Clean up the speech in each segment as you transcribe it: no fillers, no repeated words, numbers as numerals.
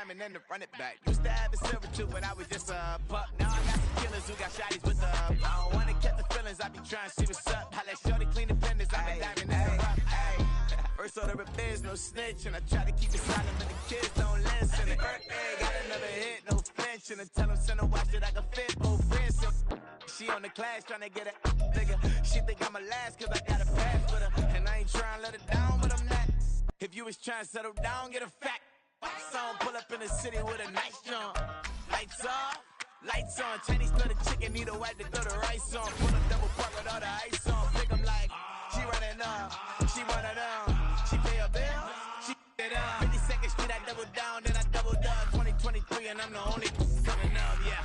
diamond and to run it back. Used to have a silver tooth, but I was just a pup. Now I got some killers who got shotties with the I don't wanna catch the feelings, I be trying to see what's up. I let shorty clean the pendants, I'm a diamond and the rough. First order of biz, no snitch, and I try to keep it silent, but the kids don't listen. And got another hit, no flinch, and I tell them send a watch that I can fit both wrists. She on the class trying to get it bigger. She think I'm a last cause I got a pass with her. And I ain't trying to let it down, but I'm not. If you was trying to settle down, get a fact. Song pull up in the city with a nice jump. Lights off, lights on. Chinese throw the chicken, need a wipe to throw the rice on. Pull up double park with all the ice on. Pick 'em like, she running up, she one of them. She pay her bill, she it up. 52nd Street, I double down, then I double up. 2023 and I'm the only coming up, yeah.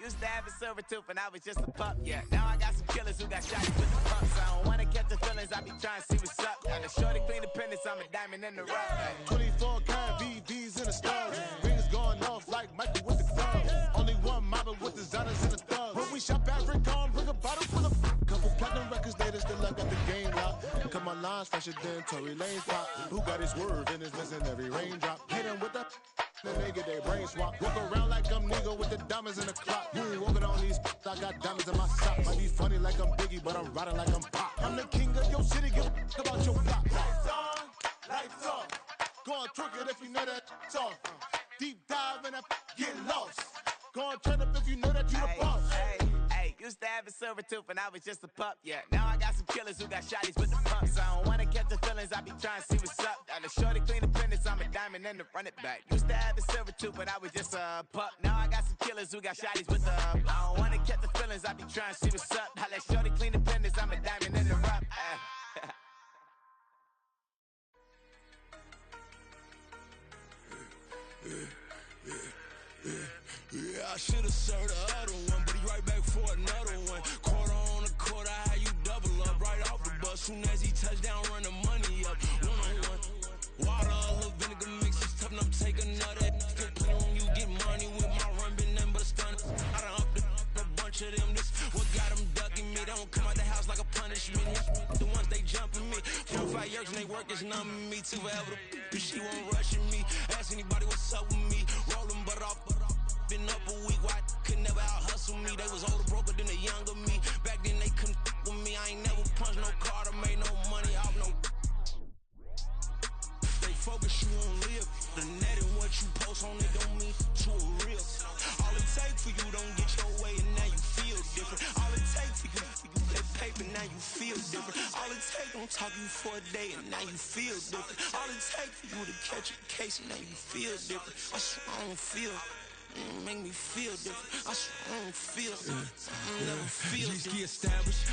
Used to have a silver tooth and I was just a pup, yeah. Now I got some killers who got shotties with the pumps. I don't wanna catch the feelings, I be trying to see what's up. Got a shorty clean the pendants, I'm a diamond in the rough. 24 karat VVs in the stars. Rings going off like Michael with the club. Only one mobbing with designers in the thugs. When we shop at Rincon, bring a bottle full of couple platinum records later, still I got the game locked. Cut my lines fresher than Tory Lane's pop. Who got his swerve and is missing every raindrop. Hit him with the then they get their brain swap. Walk around like I'm nigga with the diamonds in the clock. You ain't walking on these I got diamonds in my sock. Might be funny like I'm Biggie, but I'm riding like I'm Pop. I'm the king of your city, give a about your block. Lights on, lights off. Go on, twerk it if you know that off. Deep dive and get lost. Go on, turn up if you know that you the boss. Used to have a silver tooth and I was just a pup, yeah. Now I got some killers who got shotties with the pumps. I don't wanna catch the feelings, I be trying to see what's up. Got a shorty clean the pendants, I'm a diamond and to run it back. Used to have a silver tooth, but I was just a pup. Now I got some killers who got shotties with the I don't wanna catch the feelings, I be trying to see what's up. I let shorty clean the pendants, I'm a diamond and to rough. Yeah, I should've served the other one, but he right back for another one. Quarter on the quarter, how you double up right off the bus. Soon as he touch down, run the money up. One-on-one. Water, a little vinegar mix, it's tough, and I'm taking another. Still play on you, get money with my run, been nothing but a stun. I done up a bunch of them, this what got them ducking me. They don't come out the house like a punishment. The ones they jumping me. 4 or 5 years and they work is numbing me. Too forever, but she won't rushing me. Ask anybody what's up with me. Rollin' butter off. Been up a week, why could never out hustle me? They was older, broker than the younger me. Back then they couldn't with me. I ain't never punched no card or made no money off no. They focus you on live. The net and what you post on it don't mean to a real. All it take for you don't get your way and now you feel different. All it take for you that paper now you feel different. All it take don't talk you for a day and now you feel different. All it take for you to catch a case and now you feel different. I swear I don't feel. Make me feel different. I swear I don't feel I never feel different. Established.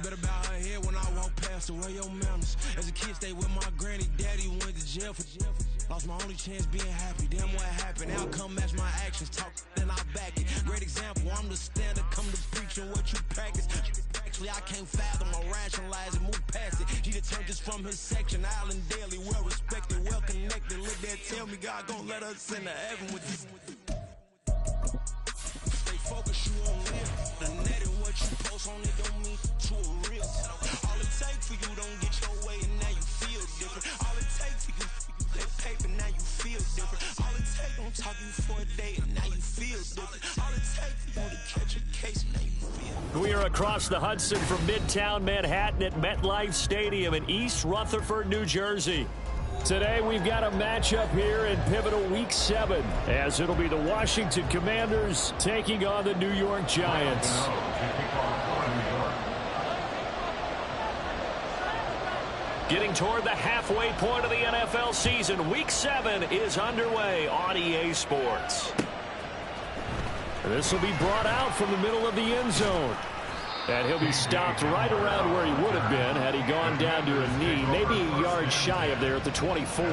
Better bow her head when I walk past her. Where your manners? As a kid, stayed with my granny. Daddy went to jail for lost my only chance being happy. Damn, what happened? Outcome match my actions. Talk, then I back it. Great example. I'm the standard. Come to preach on what you practice. Actually, I can't fathom or rationalize and move past it. He turned this from his section. Island daily, well respected, well connected. Look there, tell me God gon' let us into heaven with this. Stay focused, you on live. The net and what you post on it don't mean to a real. All it take for you don't get your way and now you feel different. All it take for you that paper now you feel different. All it take don't talk you for a day and now you feel different. All it take for you to catch a case and now you feel. We are across the Hudson from Midtown Manhattan at MetLife Stadium in East Rutherford, New Jersey. Today we've got a matchup here in pivotal Week 7 as it'll be the Washington Commanders taking on the New York Giants. Getting toward the halfway point of the NFL season, Week 7 is underway on EA Sports. This will be brought out from the middle of the end zone. And he'll be stopped right around where he would have been had he gone down to a knee, maybe a yard shy of there at the 24.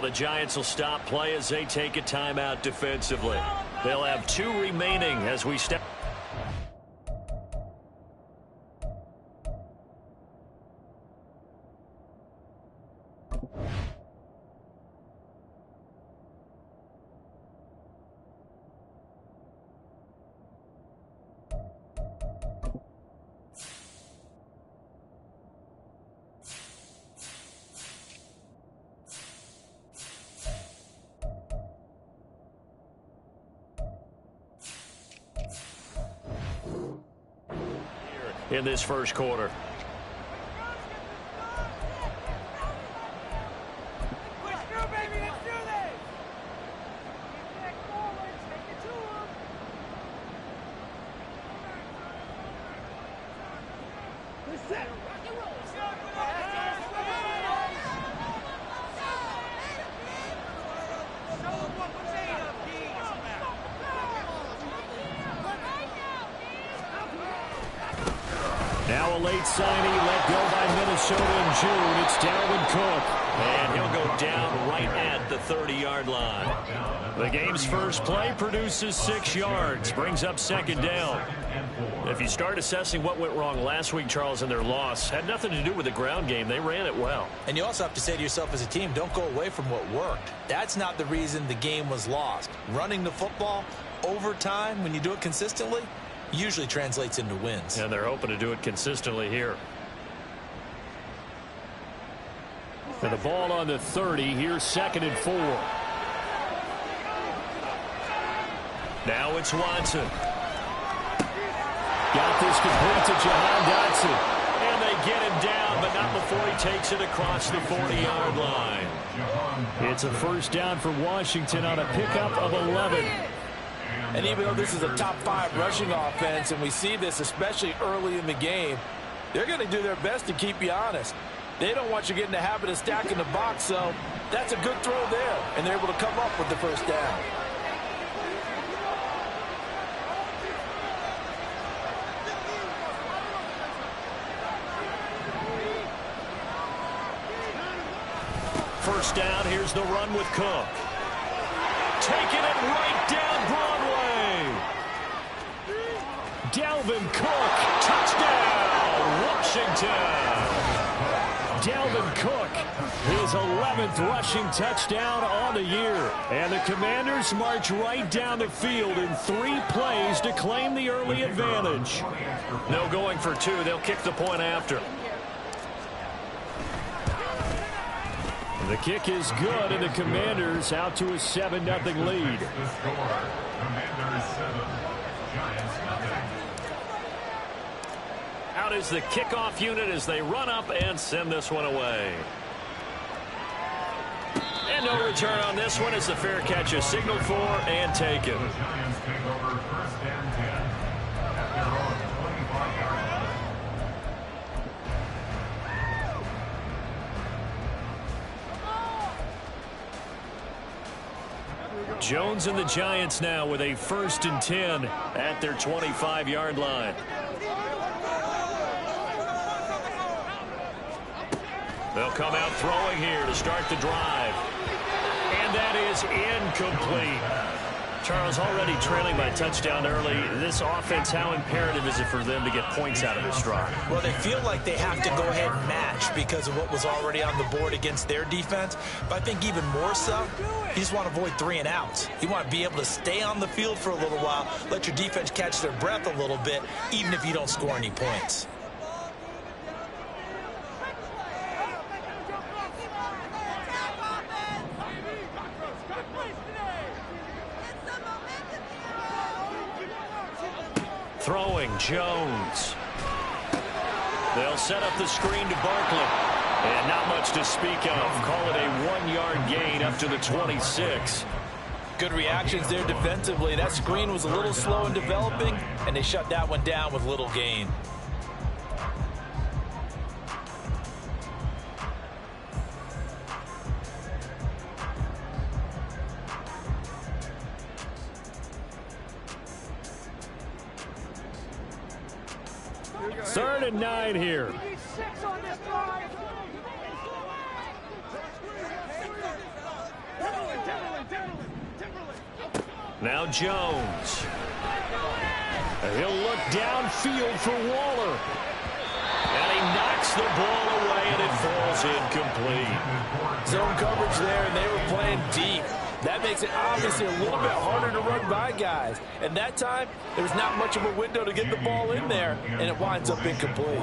the Giants will stop play as they take a timeout defensively. They'll have 2 remaining as we step. In this first quarter. Now a late signing let go by Minnesota in June. It's Dalvin Cook. And he'll go down right at the 30-yard line. The game's first play produces 6 yards. Brings up second down. If you start assessing what went wrong last week, Charles, in their loss, had nothing to do with the ground game. They ran it well. And you also have to say to yourself as a team, don't go away from what worked. That's not the reason the game was lost. Running the football over time, when you do it consistently, usually translates into wins. And they're hoping to do it consistently here. And the ball on the 30. Here's 2nd and 4. Now it's Watson. Got this complete to Jahan Dotson. And they get him down, but not before he takes it across the 40-yard line. It's a first down for Washington on a pickup of 11. And even though this is a top 5 rushing offense, and we see this especially early in the game, they're going to do their best to keep you honest. They don't want you getting the habit of stacking the box, so that's a good throw there, and they're able to come up with the first down. First down, here's the run with Cook. Taking it right down Broadway. Dalvin Cook, touchdown, Washington. Dalvin Cook, his 11th rushing touchdown on the year. And the Commanders march right down the field in 3 plays to claim the early advantage. No going for 2. They'll kick the point after. The kick is good, and the Commanders out to a 7-0 lead. Out is the kickoff unit as they run up and send this one away. And no return on this one as the fair catch is signaled for and taken. Jones and the Giants now with a 1st and 10 at their 25-yard line. They'll come out throwing here to start the drive. And that is incomplete. Charles, already trailing by touchdown early. This offense, how imperative is it for them to get points out of this drive? Well, they feel like they have to go ahead and match because of what was already on the board against their defense. But I think even more so, you just want to avoid 3 and outs. You want to be able to stay on the field for a little while, let your defense catch their breath a little bit, even if you don't score any points. Throwing Jones. They'll set up the screen to Barkley. And not much to speak of. Call it a 1-yard gain up to the 26. Good reactions there defensively. That screen was a little slow in developing, and they shut that one down with little gain. Third and 9 here. Now Jones. He'll look downfield for Waller. And he knocks the ball away, and it falls incomplete. Zone coverage there, and they were playing deep. That makes it obviously a little bit harder to run by guys. And that time, there's not much of a window to get the ball in there, and it winds up incomplete.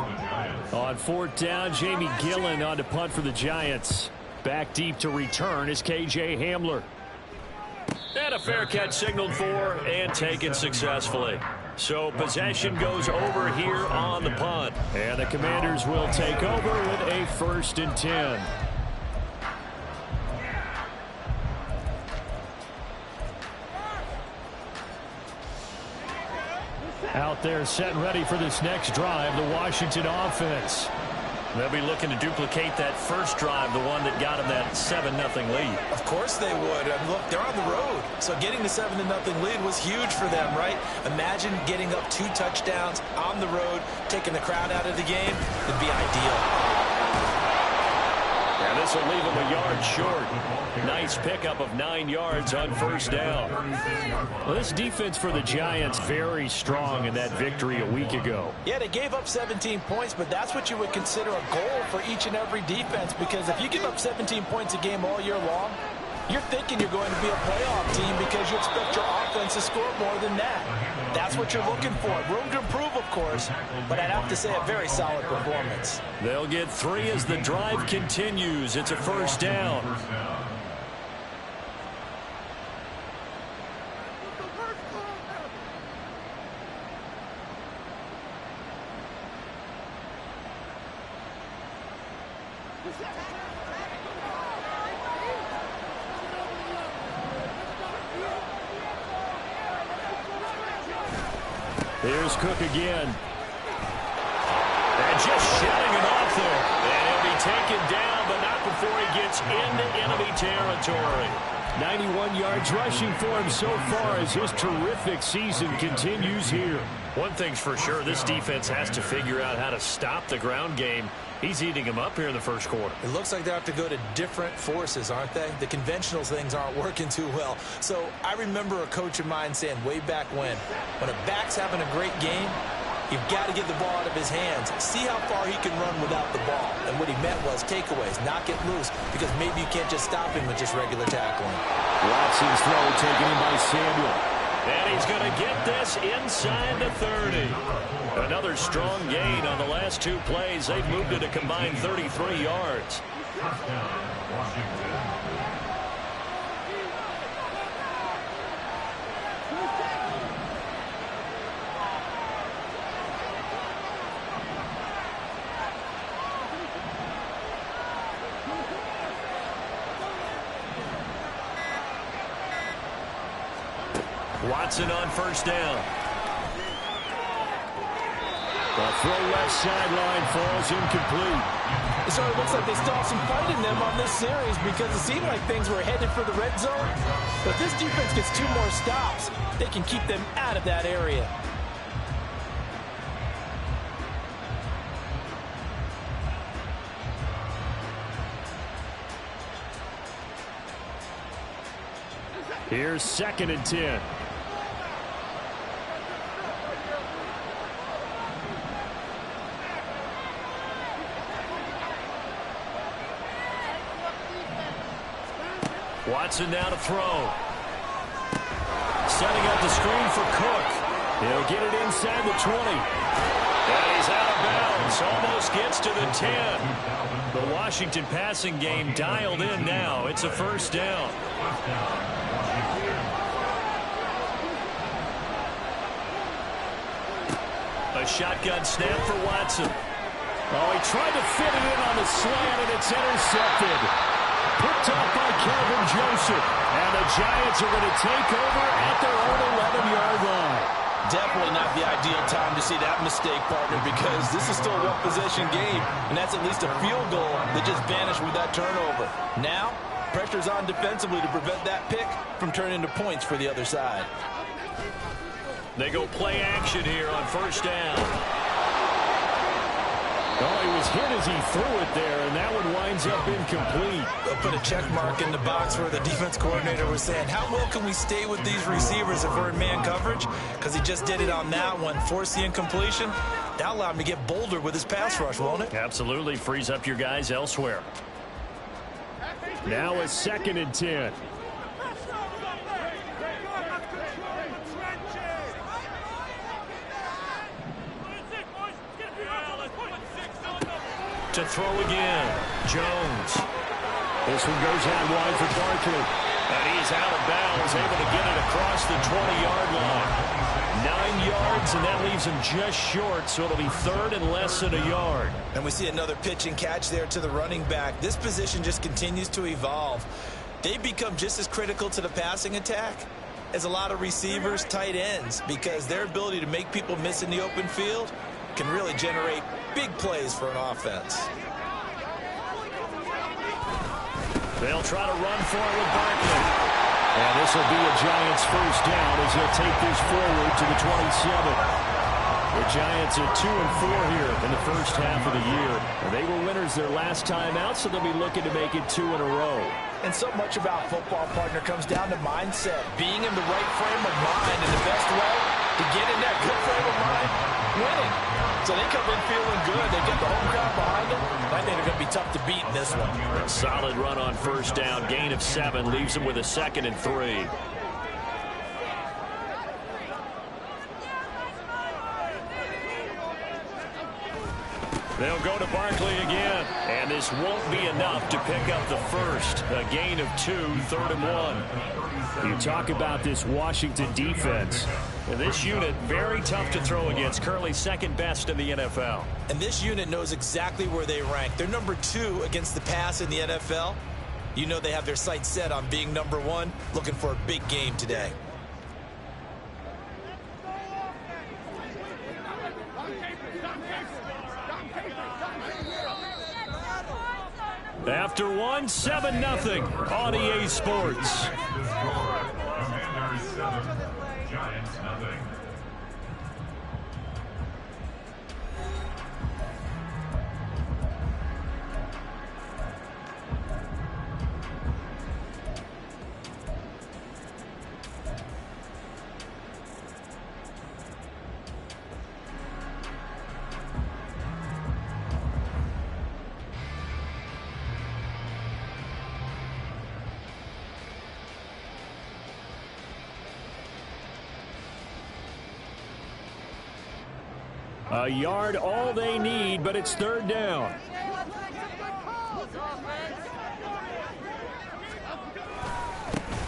On 4th down, Jamie Gillen on to punt for the Giants. Back deep to return is K.J. Hamler. And a fair catch signaled for and taken successfully. So possession goes over here on the punt. And the Commanders will take over with a 1st and 10. Out there set and ready for this next drive, the Washington offense. They'll be looking to duplicate that first drive, the one that got them that 7-0 lead. Of course they would. I mean, look, they're on the road. So getting the 7-0 lead was huge for them, right? Imagine getting up 2 touchdowns on the road, taking the crowd out of the game. It'd be ideal. And this will leave them a yard short. Nice pickup of 9 yards on 1st down. Well, this defense for the Giants very strong in that victory a week ago. Yeah, they gave up 17 points, but that's what you would consider a goal for each and every defense, because if you give up 17 points a game all year long, you're thinking you're going to be a playoff team because you expect your offense to score more than that. That's what you're looking for. Room to improve, of course, but I'd have to say a very solid performance. They'll get 3 as the drive continues. It's a 1st down. Here's Cook again. And just shutting it off there. And he'll be taken down, but not before he gets into enemy territory. 91 yards rushing for him so far as his terrific season continues here. One thing's for sure, this defense has to figure out how to stop the ground game. He's eating them up here in the 1st quarter. It looks like they have to go to different forces, aren't they? The conventional things aren't working too well. So I remember a coach of mine saying way back when a back's having a great game, you've got to get the ball out of his hands. See how far he can run without the ball. And what he meant was takeaways, knock it loose, because maybe you can't just stop him with just regular tackling. Watson's throw taken in by Samuel. And he's going to get this inside the 30. Another strong gain on the last 2 plays. They've moved it a combined 33 yards. Watson on 1st down. The throw left sideline falls incomplete. So it looks like they still have some fight in them on this series, because it seemed like things were headed for the red zone. But if this defense gets 2 more stops, they can keep them out of that area. Here's 2nd and 10. Watson now to throw. Setting up the screen for Cook. He'll get it inside the 20. And he's out of bounds. Almost gets to the 10. The Washington passing game dialed in now. It's a 1st down. A shotgun snap for Watson. Oh, he tried to fit it in on the slant, and it's intercepted. Picked up by Calvin Joseph. And the Giants are going to take over at their own 11-yard line. Definitely not the ideal time to see that mistake, partner, because this is still a one-possession game, and that's at least a field goal that just vanished with that turnover. Now, pressure's on defensively to prevent that pick from turning into points for the other side. They go play action here on 1st down. Oh, he was hit as he threw it there, and that one winds up incomplete. They'll put a check mark in the box where the defense coordinator was saying, how well can we stay with these receivers if we're in man coverage? Because he just did it on that one, forced the incompletion. That allowed him to get bolder with his pass rush, won't it? Absolutely frees up your guys elsewhere. Now a 2nd and 10. To throw again, Jones. This one goes out wide for Barkley. And he's out of bounds, able to get it across the 20-yard line. 9 yards, and that leaves him just short, so it'll be 3rd and less than a yard. And we see another pitch and catch there to the running back. This position just continues to evolve. They've become just as critical to the passing attack as a lot of receivers, tight ends, because their ability to make people miss in the open field can really generate big plays for an offense. They'll try to run for it with Barkley. And this will be a Giants first down as he'll take this forward to the 27. The Giants are 2-4 here in the first half of the year. They were winners their last time out, so they'll be looking to make it 2 in a row. And so much about football, partner, comes down to mindset. Being in the right frame of mind, and the best way to get in that good frame of mind, winning. So they come in feeling good. They get the home crowd behind them. I think they're going to be tough to beat in this one. A solid run on first down. Gain of 7 leaves them with a 2nd and 3. They'll go to Barkley again. And this won't be enough to pick up the first. A gain of 2, 3rd and 1. You talk about this Washington defense. This unit, very tough to throw against. Currently 2nd best in the NFL. And this unit knows exactly where they rank. They're number 2 against the pass in the NFL. You know they have their sights set on being number 1, looking for a big game today. After 1, 7-0 on EA Sports. Giants nothing. A yard, all they need, but it's 3rd down.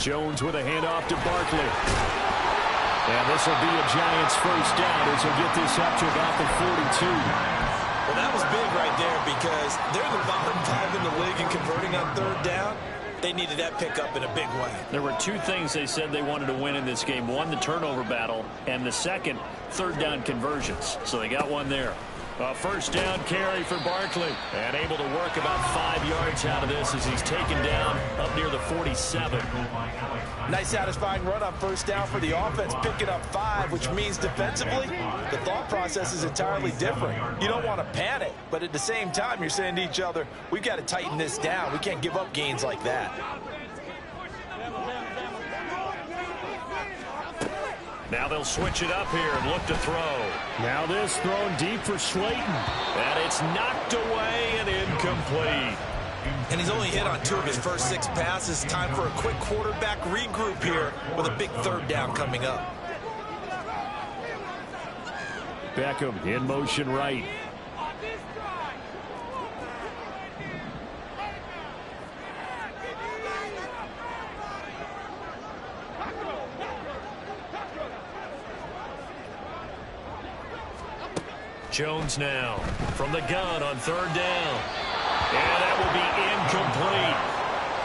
Jones with a handoff to Barkley. And this will be a Giants first down as he'll get this up to about the 42. Well, that was big right there because they're the bottom 5 in the league in converting on 3rd down. They needed that pickup in a big way. There were 2 things they said they wanted to win in this game. 1, the turnover battle, and the 2nd, 3rd down conversions. So they got 1 there. A first down carry for Barkley. And able to work about 5 yards out of this as he's taken down up near the 47. Nice satisfying run on first down for the offense, picking up 5, which means defensively, the thought process is entirely different. You don't want to panic, but at the same time, you're saying to each other, we've got to tighten this down. We can't give up gains like that. Now they'll switch it up here and look to throw. Now this thrown deep for Slayton. And it's knocked away and incomplete. And he's only hit on 2 of his first 6 passes. Time for a quick quarterback regroup here with a big 3rd down coming up. Beckham in motion right. Jones now from the gun on 3rd down. And that will be incomplete.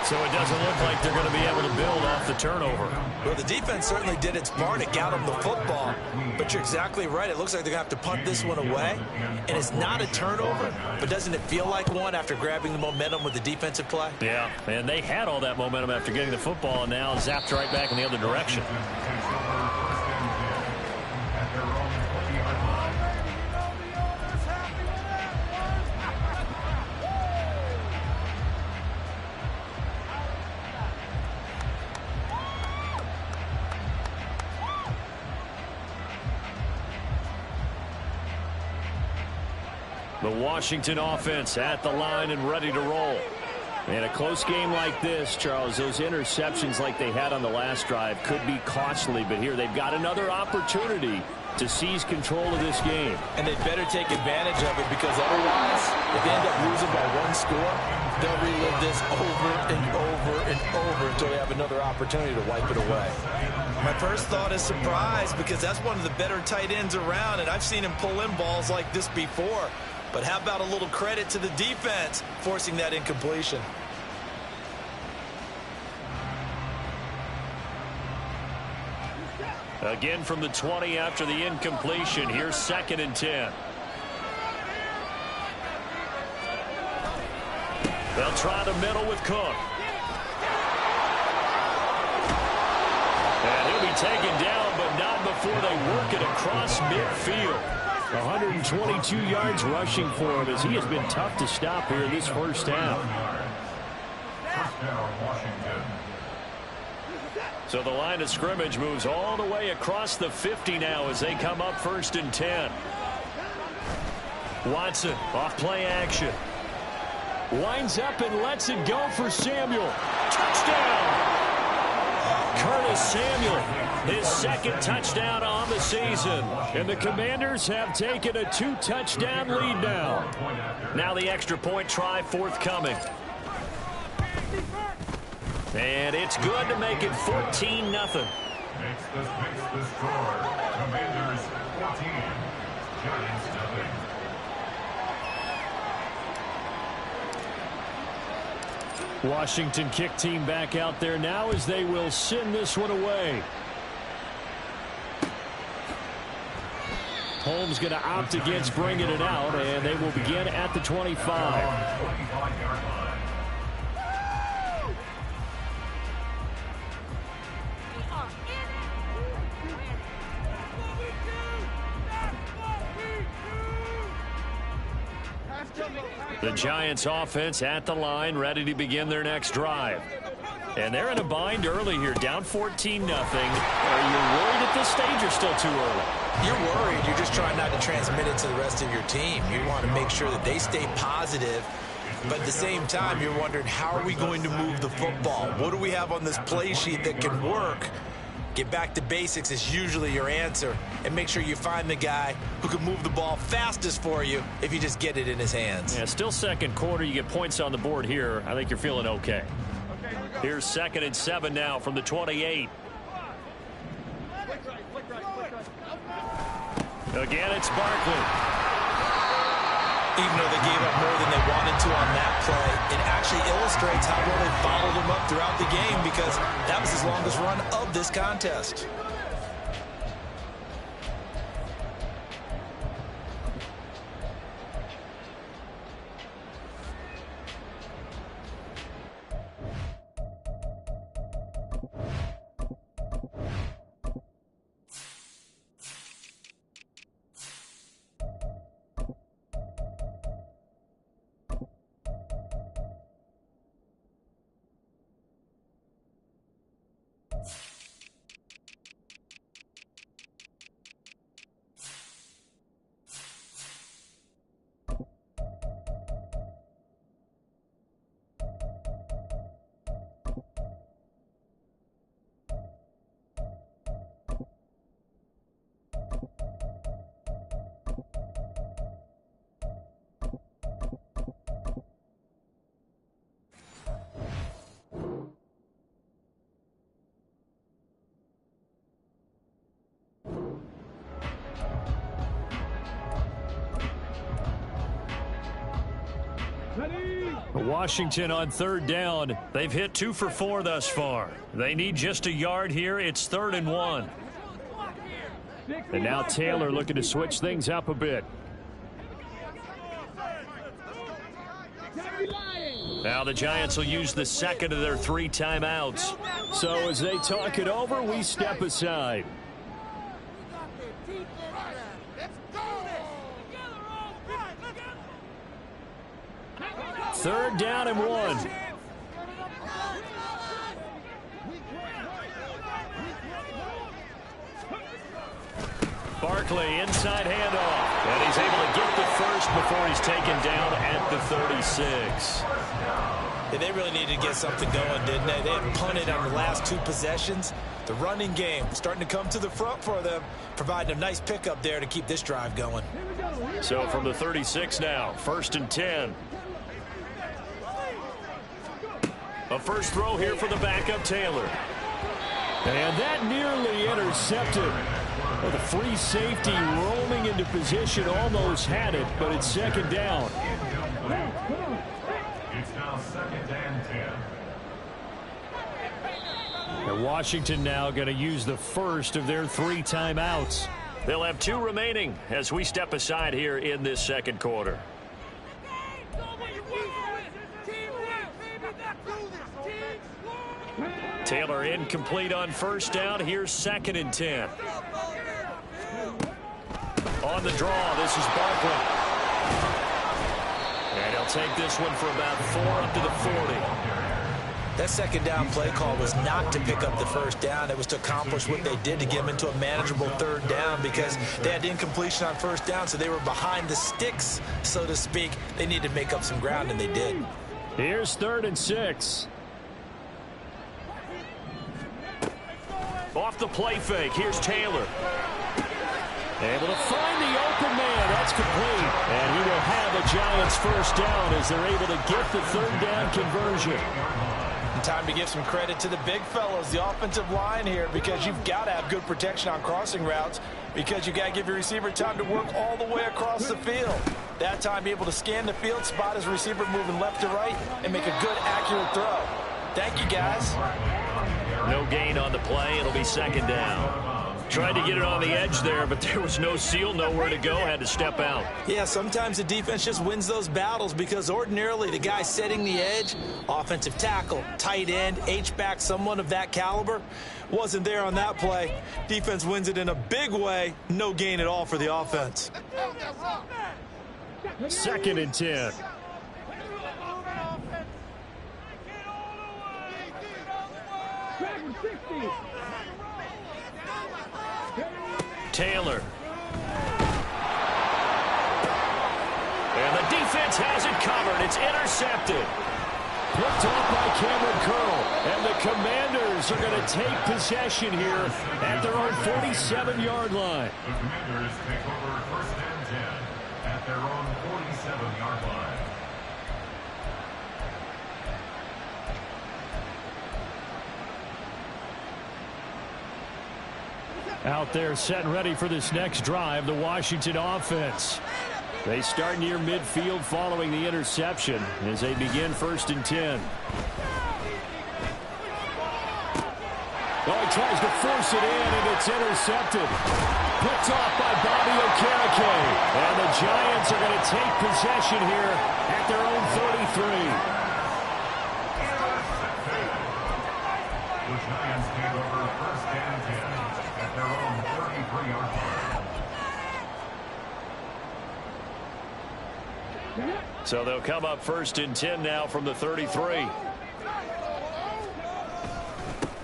So it doesn't look like they're going to be able to build off the turnover. Well, the defense certainly did its part. It got them the football. But you're exactly right. It looks like they're going to have to punt this one away. And it's not a turnover, but doesn't it feel like one after grabbing the momentum with the defensive play? Yeah, and they had all that momentum after getting the football and now zapped right back in the other direction. The Washington offense at the line and ready to roll. In a close game like this, Charles, those interceptions like they had on the last drive could be costly, but here they've got another opportunity to seize control of this game. And they better take advantage of it, because otherwise, if they end up losing by one score, they'll relive this over and over and over until they have another opportunity to wipe it away. My first thought is surprise, because that's one of the better tight ends around, and I've seen him pull in balls like this before. But how about a little credit to the defense forcing that incompletion? Again from the 20 after the incompletion. Here's 2nd and 10. They'll try the middle with Cook. And he'll be taken down, but not before they work it across midfield. 122 yards rushing for him, as he has been tough to stop here in this first half. So the line of scrimmage moves all the way across the 50 now as they come up 1st and 10. Watson off play action. Winds up and lets it go for Samuel. Touchdown! Curtis Samuel, his 2nd touchdown on the season. And the Commanders have taken a 2-touchdown lead now. Now the extra point try forthcoming. And it's good to make it 14-0. Makes the score. Commanders 14. Giants 0. Washington kick team back out there now as they will send this one away. Holmes going to opt against bringing it out, and they will begin at the 25. The Giants offense at the line, ready to begin their next drive. And they're in a bind early here, down 14-0. Are you worried at this stage or still too early? You're worried. You're just trying not to transmit it to the rest of your team. You want to make sure that they stay positive. But at the same time, you're wondering, how are we going to move the football? What do we have on this play sheet that can work? Get back to basics is usually your answer. And make sure you find the guy who can move the ball fastest for you if you just get it in his hands. Yeah, still 2nd quarter. You get points on the board here. I think you're feeling okay. Here's 2nd and 7 now from the 28. Again, it's Barkley. Even though they gave up more than they wanted to on that play, it actually illustrates how well they followed him up throughout the game, because that was his longest run of this contest. Washington on 3rd down. They've hit 2 for 4 thus far. They need just a yard here. It's 3rd and 1. And now Taylor looking to switch things up a bit. Now the Giants will use the 2nd of their 3 timeouts. So as they talk it over, we step aside. 3rd down and 1. Barkley, inside handoff. And he's able to get the first before he's taken down at the 36. Yeah, they really needed to get something going, didn't they? They had punted on the last 2 possessions. The running game starting to come to the front for them, providing a nice pickup there to keep this drive going. So from the 36 now, 1st and 10. A first throw here for the backup, Taylor. And that nearly intercepted. Well, the free safety rolling into position almost had it, but it's 2nd down. It's now 2nd and 10. And Washington now going to use the first of their 3 timeouts. They'll have 2 remaining as we step aside here in this 2nd quarter. Taylor incomplete on 1st down. Here's 2nd and 10. On the draw, this is Barkley. And he'll take this one for about 4 up to the 40. That 2nd down play call was not to pick up the 1st down. It was to accomplish what they did to get them into a manageable 3rd down because they had incompletion on 1st down, so they were behind the sticks, so to speak. They needed to make up some ground, and they did. Here's 3rd and 6. Off the play fake, here's Taylor. Able to find the open man. That's complete. And he will have a Giants 1st down as they're able to get the 3rd down conversion. And time to give some credit to the big fellows, the offensive line here, because you've got to have good protection on crossing routes because you got to give your receiver time to work all the way across the field. That time, be able to scan the field, spot his receiver moving left to right, and make a good, accurate throw. Thank you, guys. No gain on the play. It'll be 2nd down. Tried to get it on the edge there, but there was no seal, nowhere to go, had to step out. Yeah, sometimes the defense just wins those battles because ordinarily the guy setting the edge, offensive tackle, tight end, H-back, someone of that caliber, wasn't there on that play. Defense wins it in a big way. No gain at all for the offense. 2nd and 10. Taylor. And the defense has it covered. It's intercepted. Picked off by Cameron Curl. And the Commanders are going to take possession here at their own 47-yard line. The Commanders take over 1st and 10 at their own 47-yard line. Out there set and ready for this next drive, the Washington offense. They start near midfield following the interception as they begin 1st and 10. Oh, he tries to force it in, and it's intercepted. Picked off by Bobby Okereke. And the Giants are going to take possession here at their own 33. The Giants take over 1st and 10 at their own 33-yard line. So they'll come up 1st and 10 now from the 33.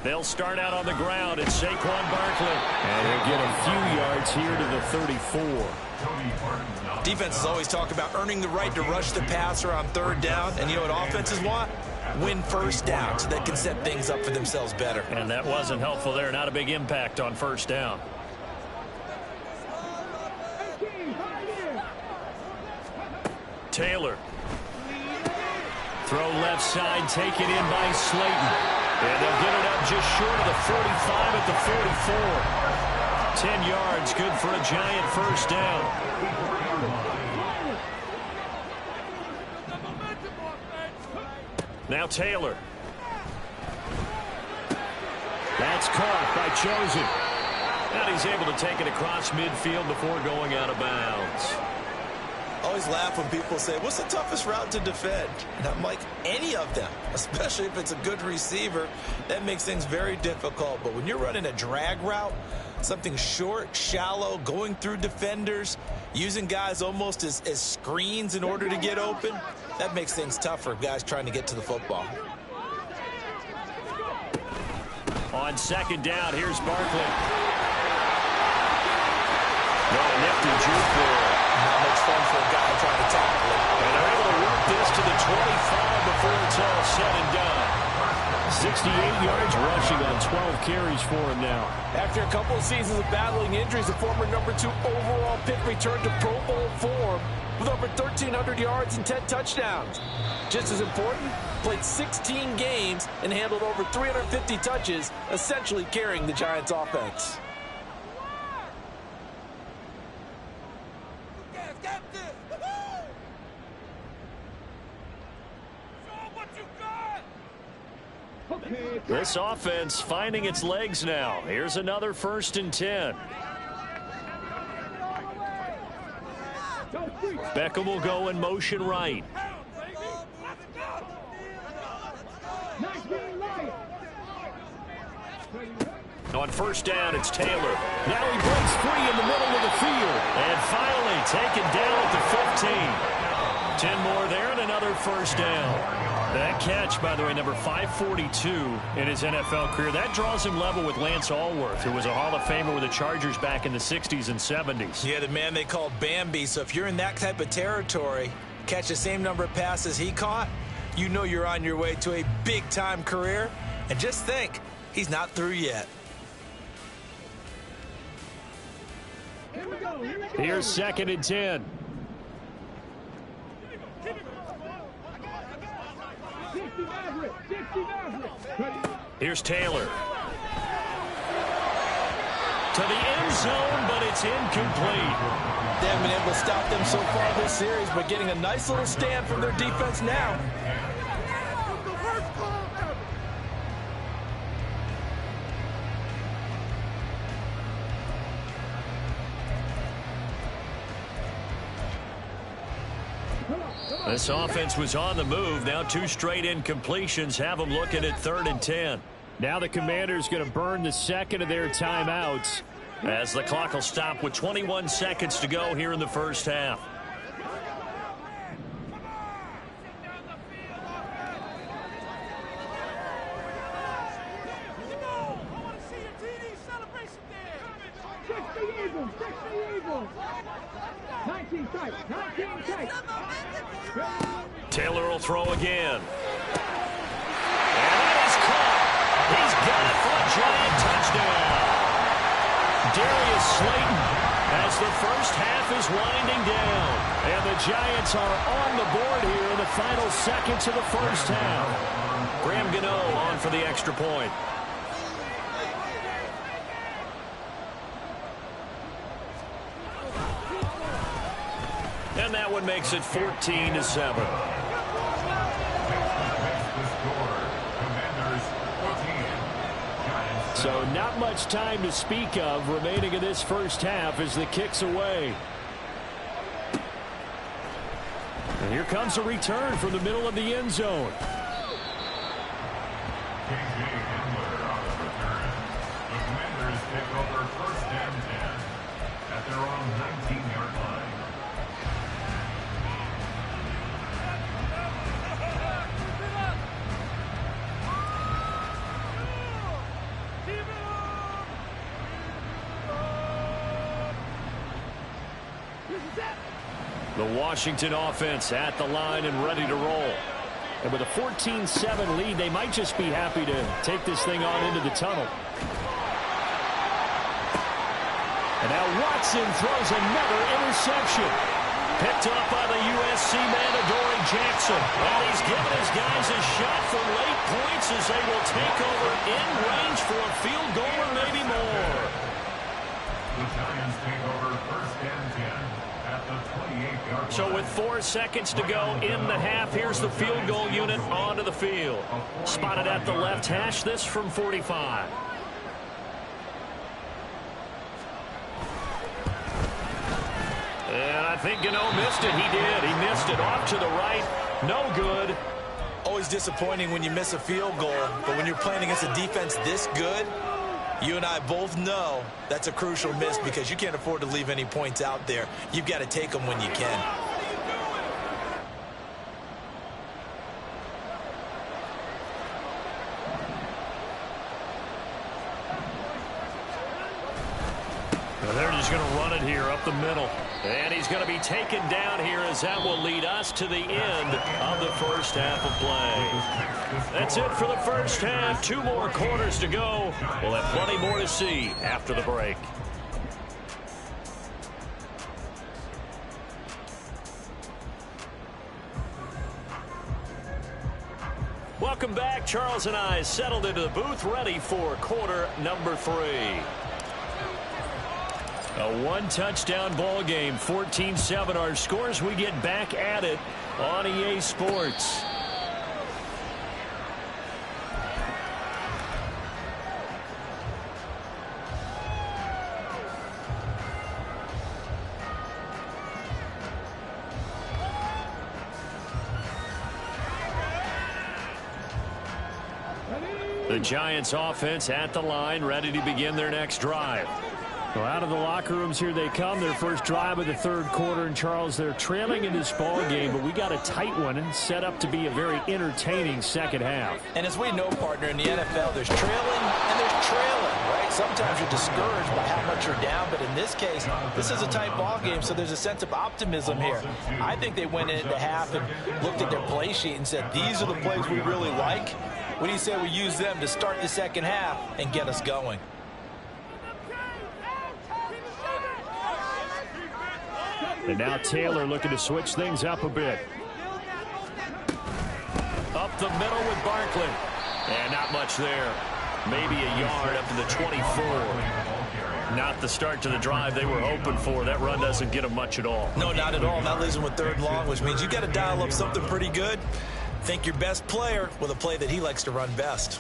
They'll start out on the ground. It's Saquon Barkley. And he'll get a few yards here to the 34. Defenses always talk about earning the right to rush the passer on 3rd down. And you know what offenses want? Win 1st down so they can set things up for themselves better. And that wasn't helpful there. Not a big impact on 1st down. Taylor. Throw left side, taken in by Slayton. And they'll get it up just short of the 45 at the 44. 10 yards, good for a Giant 1st down. Now Taylor. That's caught by Chosen. And he's able to take it across midfield before going out of bounds. Always laugh when people say, what's the toughest route to defend? And I'm like, any of them, especially if it's a good receiver. That makes things very difficult. But when you're running a drag route, something short, shallow, going through defenders, using guys almost as screens in order to get open, that makes things tough for guys trying to get to the football. On 2nd down, here's Barkley. fun for a guy trying to tackle it. And they're able to work this to the 25 before it's all said and done. 68 yards rushing on 12 carries for him now. After a couple of seasons of battling injuries, the former #2 overall pick returned to Pro Bowl form with over 1,300 yards and 10 touchdowns. Just as important, played 16 games and handled over 350 touches, essentially carrying the Giants' offense. This offense finding its legs now. Here's another 1st and 10. Beckham will go in motion right. On 1st down, it's Taylor. Now he breaks free in the middle of the field. And finally taken down at the 15. 10 more there and another 1st down. That catch, by the way, number 542 in his NFL career. That draws him level with Lance Allworth, who was a Hall of Famer with the Chargers back in the 60s and 70s. Yeah, the man they called Bambi. So if you're in that type of territory, catch the same number of passes he caught, you know you're on your way to a big-time career. And just think, he's not through yet. Here's 2nd and 10. Here's Taylor. To the end zone, but it's incomplete. They haven't been able to stop them so far this series, but getting a nice little stand from their defense now. This offense was on the move. Now 2 straight incompletions have them looking at 3rd and 10. Now the Commanders going to burn the 2nd of their timeouts as the clock will stop with 21 seconds to go here in the 1st half. Taylor will throw again. And that is caught. He's got it for a giant touchdown. Darius Slayton as the 1st half is winding down. And the Giants are on the board here in the final seconds of the 1st half. Graham Gano on for the extra point. And that one makes it 14-7. So not much time to speak of remaining in this 1st half as the kick's away. And here comes a return from the middle of the end zone. The Commanders take over 1st and 10 at their own 19-yard line. The Washington offense at the line and ready to roll. And with a 14-7 lead, they might just be happy to take this thing on into the tunnel. And now Watson throws another interception. Picked up by the USC man, Adoree Jackson. And he's given his guys a shot for late points as they will take over in range for a field goal or maybe more. The Giants take over 1st and 10 at the 28-yard line. So with 4 seconds to go in the half, here's the field goal unit onto the field. Spotted at the left hash, this from 45. And I think Gano missed it. He did. He missed it off to the right. No good. Always disappointing when you miss a field goal, but when you're playing against a defense this good, you and I both know that's a crucial miss because you can't afford to leave any points out there. You've got to take them when you can. And they're just going to run it here up the middle. And he's going to be taken down here as that will lead us to the end of the first half of play. That's it for the first half. 2 more quarters to go. We'll have plenty more to see after the break. Welcome back. Charles and I settled into the booth, ready for quarter number 3. A 1-touchdown ball game, 14-7 our scores. We get back at it on EA Sports. The Giants offense at the line, ready to begin their next drive. Well, out of the locker rooms here they come. Their first drive of the third quarter. And, Charles, they're trailing in this ball game, but we got a tight one and set up to be a very entertaining second half. And as we know, partner, in the NFL, there's trailing and there's trailing, right? Sometimes you're discouraged by how much you're down, but in this case, this is a tight ball game, so there's a sense of optimism here. I think they went into half and looked at their play sheet and said, these are the plays we really like. What do you say we use them to start the second half and get us going? And now Taylor looking to switch things up a bit. Up the middle with Barkley. And not much there. Maybe a yard up to the 24. Not the start to the drive they were hoping for. That run doesn't get them much at all. No, not at all. That leaves them with 3rd and long, which means you got to dial up something pretty good. Think your best player with a play that he likes to run best.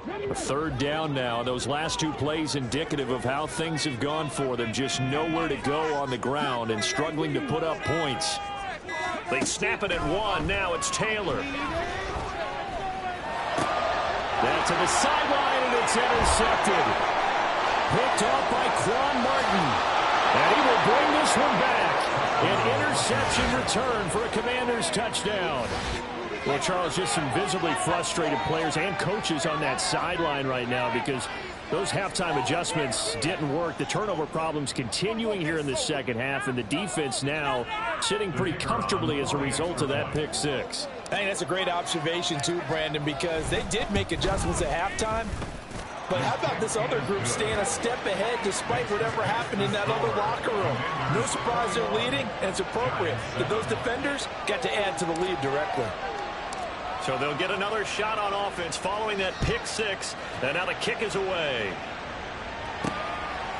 A 3rd down now. Those last 2 plays indicative of how things have gone for them. Just nowhere to go on the ground and struggling to put up points. They snap it at 1. Now it's Taylor. That to the sideline, and it's intercepted. Picked off by Quan Martin. And he will bring this one back. An interception return for a Commanders touchdown. Well, Charles, just some visibly frustrated players and coaches on that sideline right now because those halftime adjustments didn't work. The turnover problems continuing here in the second half, and the defense now sitting pretty comfortably as a result of that pick 6. I think that's a great observation too, Brandon, because they did make adjustments at halftime. But how about this other group staying a step ahead despite whatever happened in that other locker room? No surprise they're leading, and it's appropriate that those defenders got to add to the lead directly. So they'll get another shot on offense following that pick 6. And now the kick is away.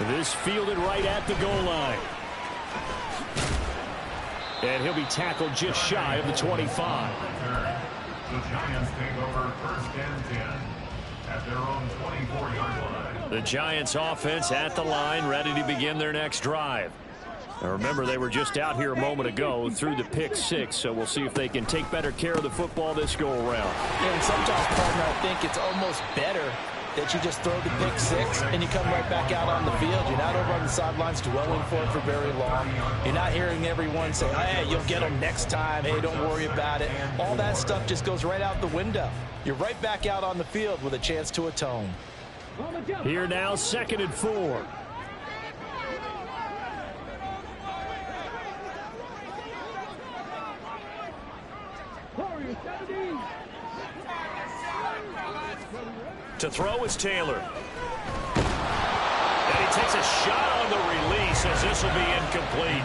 This fielded right at the goal line. And he'll be tackled just shy of the 25. The Giants take over 1st and 10 at their own 24-yard line. The Giants offense at the line, ready to begin their next drive. Now remember, they were just out here a moment ago through the pick 6, so we'll see if they can take better care of the football this go-around. Yeah, and sometimes, partner, I think it's almost better that you just throw the pick 6 and you come right back out on the field. You're not over on the sidelines dwelling for it for very long. You're not hearing everyone say, hey, you'll get them next time. Hey, don't worry about it. All that stuff just goes right out the window. You're right back out on the field with a chance to atone. Here now, 2nd and 4. To throw is Taylor. And he takes a shot on the release as this will be incomplete.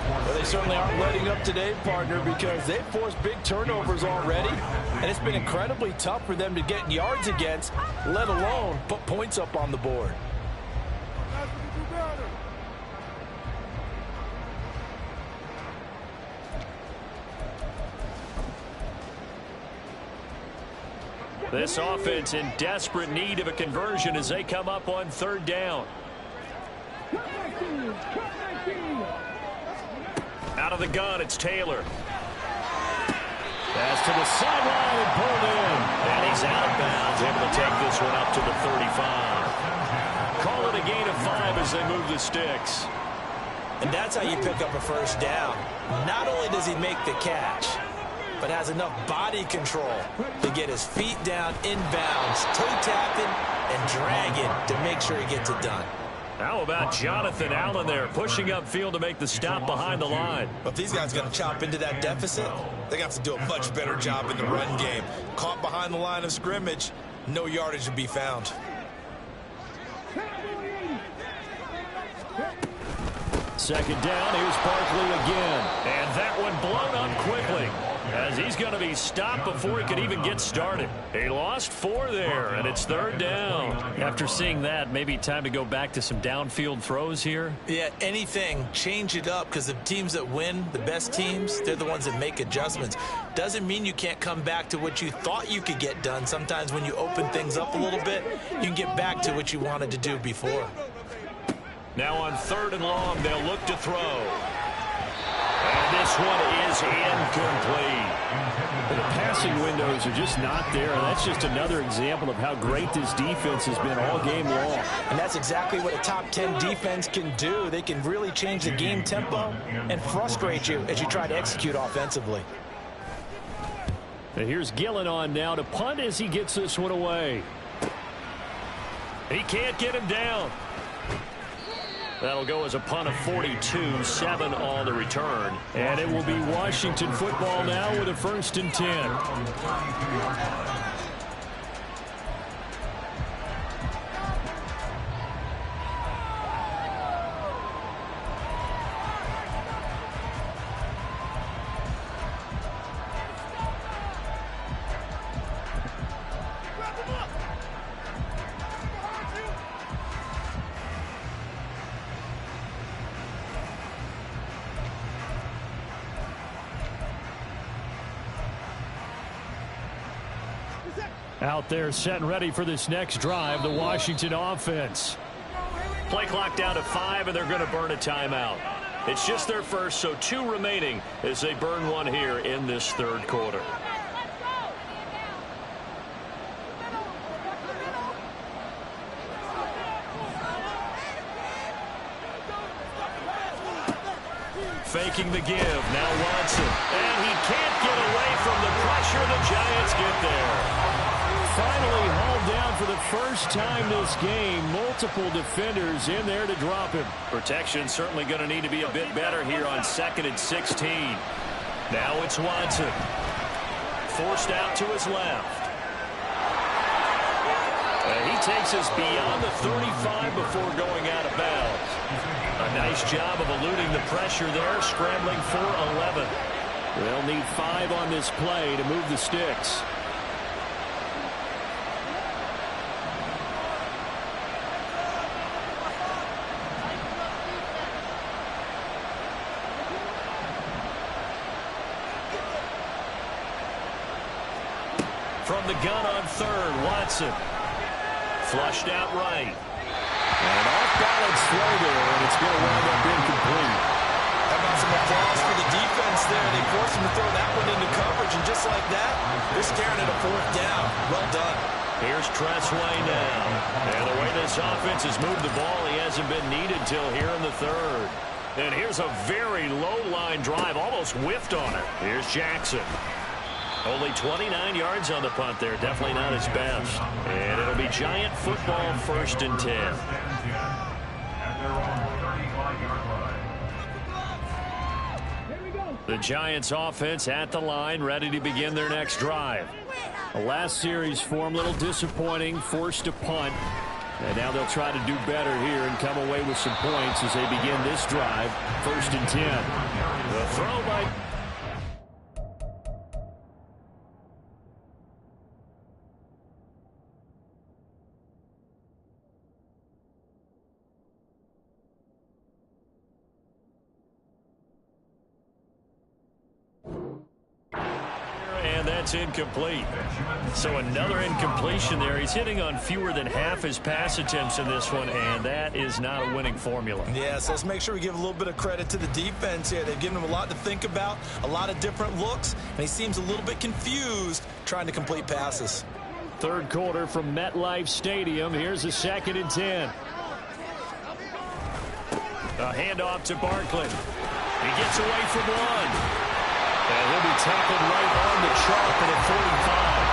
Well, they certainly aren't letting up today, partner, because they've forced big turnovers already, and it's been incredibly tough for them to get yards against, let alone put points up on the board. This offense in desperate need of a conversion as they come up on 3rd down. Out of the gun, it's Taylor. Pass to the sideline and pulled in. And he's out of bounds, able to take this one up to the 35. Call it a gain of 5 as they move the sticks. And that's how you pick up a first down. Not only does he make the catch, but has enough body control to get his feet down inbounds, toe tapping and dragging to make sure he gets it done. How about Jonathan Allen there, pushing upfield to make the stop behind the line? But if these guys are going to chop into that deficit, they're going to have to do a much better job in the run game. Caught behind the line of scrimmage, no yardage to be found. Second down, here's Barkley again. And that one blown up quickly, as he's going to be stopped before he could even get started. He lost 4 there, and it's third down. After seeing that, maybe time to go back to some downfield throws here. Yeah, anything, change it up, because the teams that win, the best teams, they're the ones that make adjustments. Doesn't mean you can't come back to what you thought you could get done. Sometimes when you open things up a little bit, you can get back to what you wanted to do before. Now on 3rd and long, they'll look to throw. And this one is incomplete. The passing windows are just not there. That's just another example of how great this defense has been all game long. And that's exactly what a top 10 defense can do. They can really change the game tempo and frustrate you as you try to execute offensively. And here's Gillen on now to punt as he gets this one away. He can't get him down. That'll go as a punt of 42, 7 on the return. And it will be Washington football now with a 1st and 10. Out there set and ready for this next drive, the Washington offense. Play clock down to 5, and they're going to burn a timeout. It's just their first, so 2 remaining as they burn one here in this 3rd quarter. Faking the give, now Watson. And he can't get away from the pressure. The Giants get there. Finally hauled down for the first time this game. Multiple defenders in there to drop him. Protection certainly going to need to be a bit better here on 2nd and 16. Now it's Watson. Forced out to his left. And he takes us beyond the 35 before going out of bounds. A nice job of eluding the pressure there, scrambling for 11. They'll need 5 on this play to move the sticks. From the gun on 3rd, Watson. Flushed out right. And off-balance throw there, and it's going to wind up incomplete. How about some applause for the defense there? They forced him to throw that one into coverage, and just like that, they're staring at a 4th down. Well done. Here's Tressway now. And the way this offense has moved the ball, he hasn't been needed till here in the 3rd. And here's a very low-line drive, almost whiffed on it. Here's Jackson. Only 29 yards on the punt there. Definitely not his best. And it'll be Giant football, 1st and 10. The Giants offense at the line, ready to begin their next drive. The last series form, a little disappointing, forced to punt. And now they'll try to do better here and come away with some points as they begin this drive, 1st and 10. The throw by... That's incomplete. So another incompletion there. He's hitting on fewer than half his pass attempts in this one, and that is not a winning formula. Yeah, so let's make sure we give a little bit of credit to the defense here. They've given him a lot to think about, a lot of different looks, and he seems a little bit confused trying to complete passes. 3rd quarter from MetLife Stadium. Here's a 2nd and 10. A handoff to Barkley. He gets away from one. And he'll be tackled right on the chalk at 45.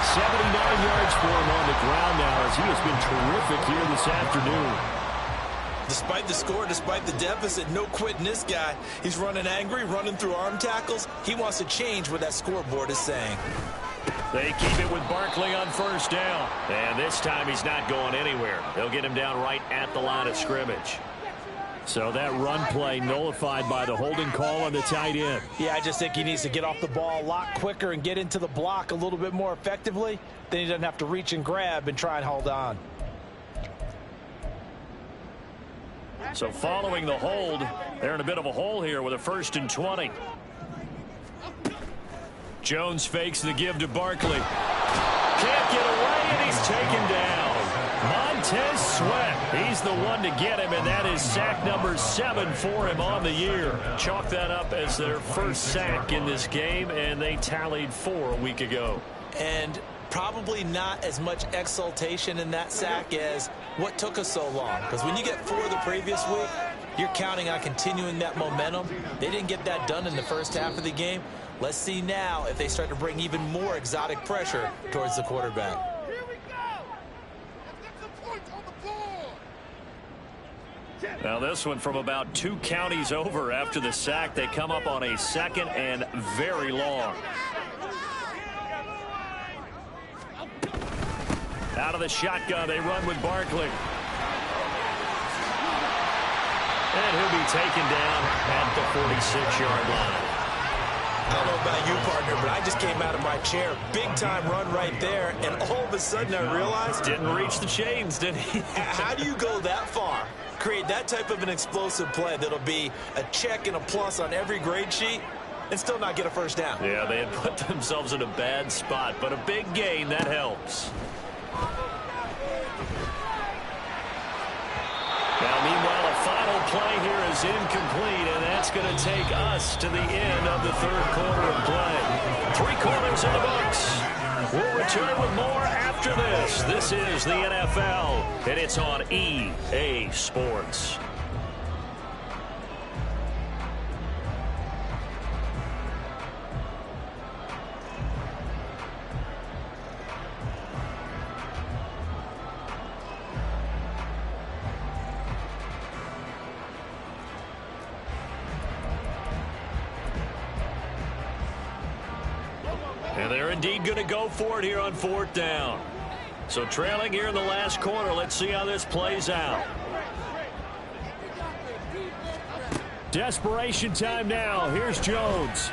79 yards for him on the ground now as he has been terrific here this afternoon. Despite the score, despite the deficit, no quitting this guy. He's running angry, running through arm tackles. He wants to change what that scoreboard is saying. They keep it with Barkley on first down. And this time he's not going anywhere. They'll get him down right at the line of scrimmage. So that run play nullified by the holding call on the tight end. Yeah, I just think he needs to get off the ball a lot quicker and get into the block a little bit more effectively. Then he doesn't have to reach and grab and try and hold on. So following the hold, they're in a bit of a hole here with a 1st and 20. Jones fakes the give to Barkley. Can't get away, and he's taken down. Montez Sweat, he's the one to get him, and that is sack number 7 for him on the year. Chalk that up as their first sack in this game, and they tallied 4 a week ago. And probably not as much exultation in that sack as what took us so long. Because when you get 4 the previous week, you're counting on continuing that momentum. They didn't get that done in the first half of the game. Let's see now if they start to bring even more exotic pressure towards the quarterback. Now this one from about 2 counties over after the sack. They come up on a 2nd and very long. Out of the shotgun, they run with Barkley. And he'll be taken down at the 46-yard line. I don't know about you, partner, but I just came out of my chair. Big-time run right there, and all of a sudden I realized... Didn't reach the chains, did he? How do you go that far? Create that type of an explosive play that'll be a check and a plus on every grade sheet and still not get a first down. Yeah, they had put themselves in a bad spot, but a big gain, that helps. Now, meanwhile, a final play here is incomplete, and that's going to take us to the end of the 3rd quarter of play. 3 quarters in the books. We'll return with more after this. This is the NFL, and it's on EA Sports. And they're indeed going to go for it here on 4th down. So trailing here in the last quarter. Let's see how this plays out. Desperation time now. Here's Jones.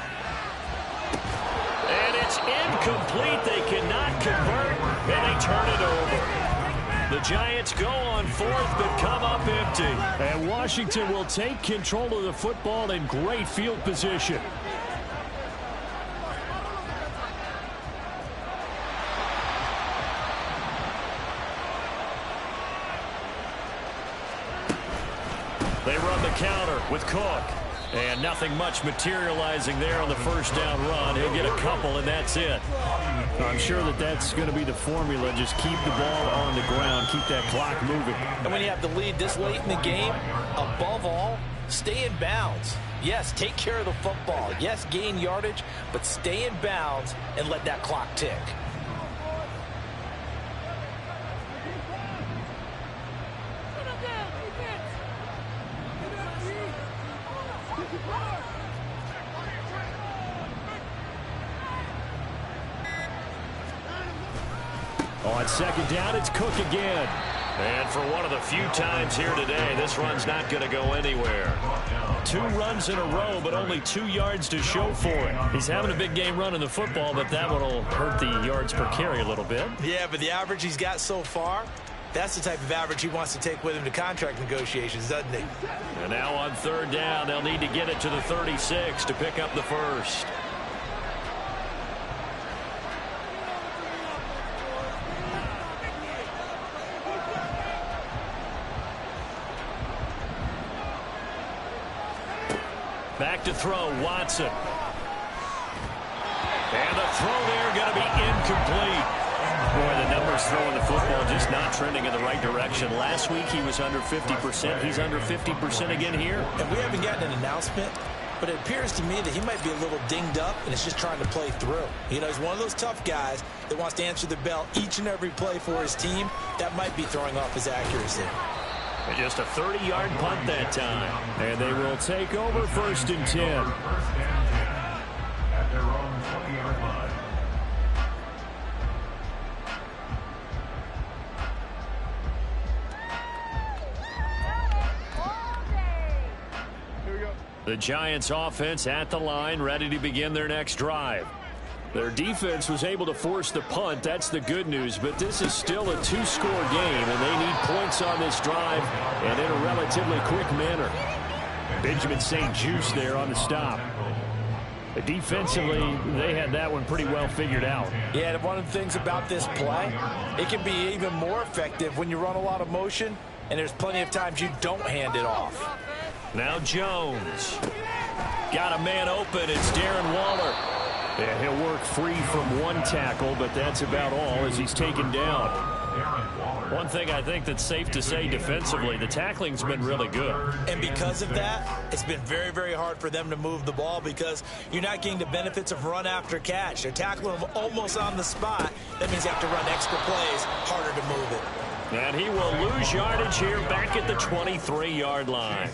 And it's incomplete. They cannot convert, and they turn it over. The Giants go on 4th, but come up empty. And Washington will take control of the football in great field position. They run the counter with Cook. And nothing much materializing there on the 1st down run. He'll get a couple, and that's it. I'm sure that that's going to be the formula. Just keep the ball on the ground. Keep that clock moving. And when you have the lead this late in the game, above all, stay in bounds. Yes, take care of the football. Yes, gain yardage, but stay in bounds and let that clock tick. On 2nd down, it's Cook again. And for one of the few times here today, this run's not going to go anywhere. 2 runs in a row, but only 2 yards to show for it. He's having a big game running the football, but that one will hurt the yards per carry a little bit. Yeah, but the average he's got so far, that's the type of average he wants to take with him to contract negotiations, doesn't he? And now on 3rd down, they'll need to get it to the 36 to pick up the first. Back to throw, Watson. And the throw there going to be incomplete. Boy, the numbers throwing the football just not trending in the right direction. Last week he was under 50%. He's under 50% again here. And we haven't gotten an announcement, but it appears to me that he might be a little dinged up and is just trying to play through. You know, he's one of those tough guys that wants to answer the bell each and every play for his team. That might be throwing off his accuracy. And just a 30-yard punt that time. And they will take over 1st and 10. At their own 20-yard line. The Giants offense at the line, ready to begin their next drive. Their defense was able to force the punt. That's the good news. But this is still a 2-score game, and they need points on this drive and in a relatively quick manner. Benjamin St. Juste there on the stop. Defensively, they had that one pretty well figured out. Yeah, and one of the things about this play, it can be even more effective when you run a lot of motion, and there's plenty of times you don't hand it off. Now Jones. Got a man open. It's Darren Waller. Yeah, he'll work free from one tackle, but that's about all as he's taken down. One thing I think that's safe to say defensively, the tackling's been really good. And because of that, it's been very, very hard for them to move the ball because you're not getting the benefits of run after catch. They're tackling them almost on the spot. That means you have to run extra plays, harder to move it. And he will lose yardage here back at the 23-yard line.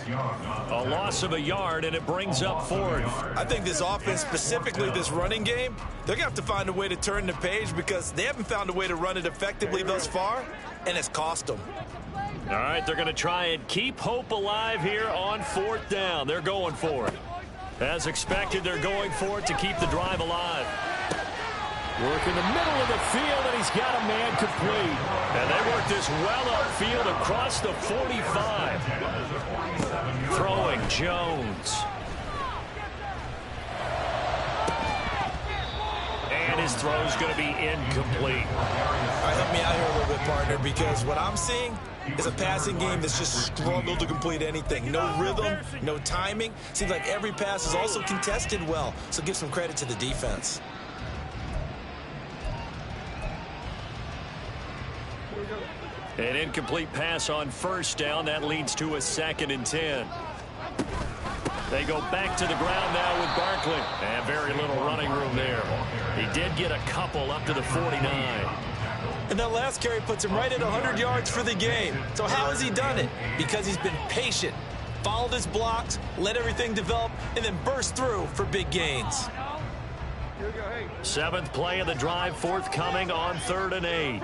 A loss of a yard, and it brings up 4th. I think this offense, specifically this running game, they're going to have to find a way to turn the page because they haven't found a way to run it effectively thus far, and it's cost them. All right, they're going to try and keep hope alive here on 4th down. They're going for it. As expected, they're going for it to keep the drive alive. Work in the middle of the field, and he's got a man complete. And they work this well upfield across the 45. Throwing Jones. And his throw's going to be incomplete. All right, help me out here a little bit, partner, because what I'm seeing is a passing game that's just struggled to complete anything. No rhythm, no timing. Seems like every pass is also contested well, so give some credit to the defense. An incomplete pass on 1st down. That leads to a 2nd and 10. They go back to the ground now with Barkley. And very little running room there. He did get a couple up to the 49. And that last carry puts him right at 100 yards for the game. So how has he done it? Because he's been patient, followed his blocks, let everything develop, and then burst through for big gains. 7th play of the drive, forthcoming on 3rd and 8.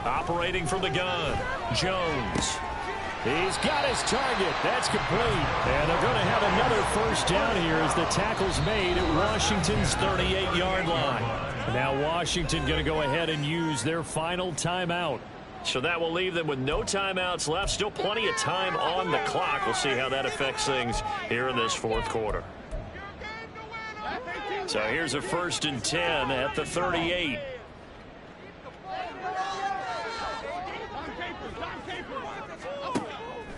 Operating from the gun, Jones. He's got his target. That's complete. And they're going to have another 1st down here as the tackle's made at Washington's 38-yard line. Now Washington going to go ahead and use their final timeout. So that will leave them with no timeouts left. Still plenty of time on the clock. We'll see how that affects things here in this 4th quarter. So here's a 1st and 10 at the 38.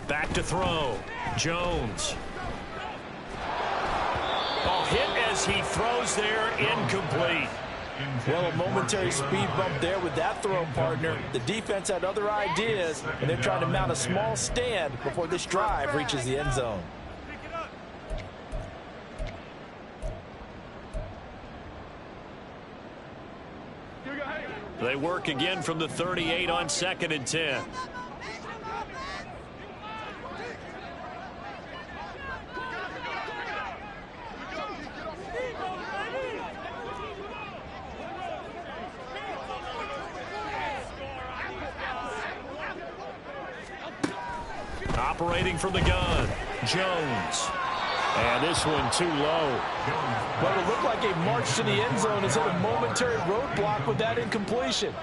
Back to throw. Jones. Hit as he throws there, incomplete. Well, a momentary speed bump there with that throw, partner. The defense had other ideas, and they're trying to mount a small stand before this drive reaches the end zone. They work again from the 38 on 2nd and 10. Operating from the gun, Jones. And this one too low. Well, it looked like a march to the end zone has hit a momentary roadblock with that incompletion.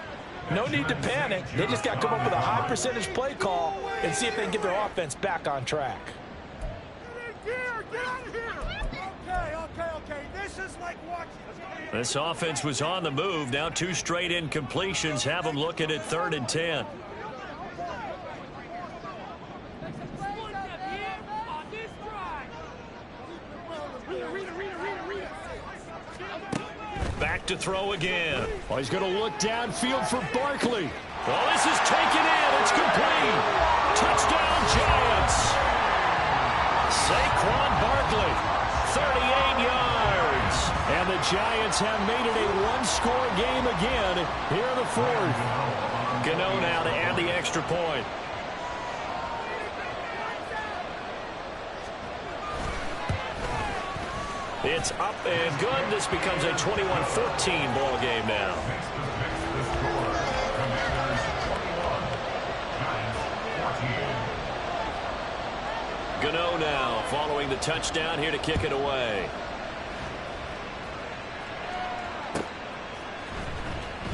No need to panic. They just got to come up with a high percentage play call and see if they can get their offense back on track. Okay. This is like watching. This offense was on the move. Now 2 straight incompletions have them looking at 3rd and 10. Back to throw again. Oh, he's going to look downfield for Barkley. Oh, this is taken in. It's complete. Touchdown, Giants. Saquon Barkley, 38 yards. And the Giants have made it a one-score game again here in the fourth. Gano now to add the extra point. It's up and good. This becomes a 21-14 ball game now. Gano now following the touchdown here to kick it away.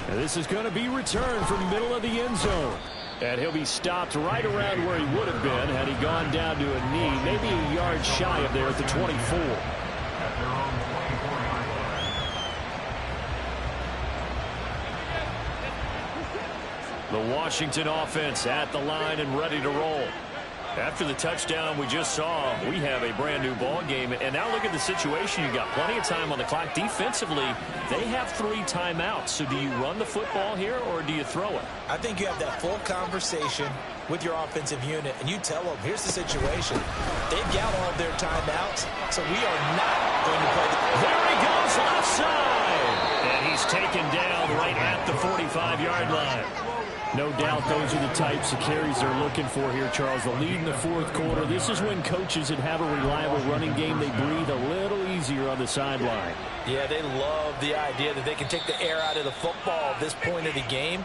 And this is going to be returned from the middle of the end zone. And he'll be stopped right around where he would have been had he gone down to a knee, maybe a yard shy of there at the 24. The Washington offense at the line and ready to roll. After the touchdown we just saw, we have a brand new ball game. And now look at the situation. You got plenty of time on the clock. Defensively, they have 3 timeouts. So do you run the football here or do you throw it? I think you have that full conversation with your offensive unit, and you tell them, here's the situation. They've got all their timeouts, so we are not going to play. There he goes, left side. And he's taken down right at the 45-yard line. No doubt those are the types of carries they're looking for here, Charles. The lead in the fourth quarter. This is when coaches that have a reliable running game, they breathe a little easier on the sideline. Yeah, they love the idea that they can take the air out of the football at this point of the game.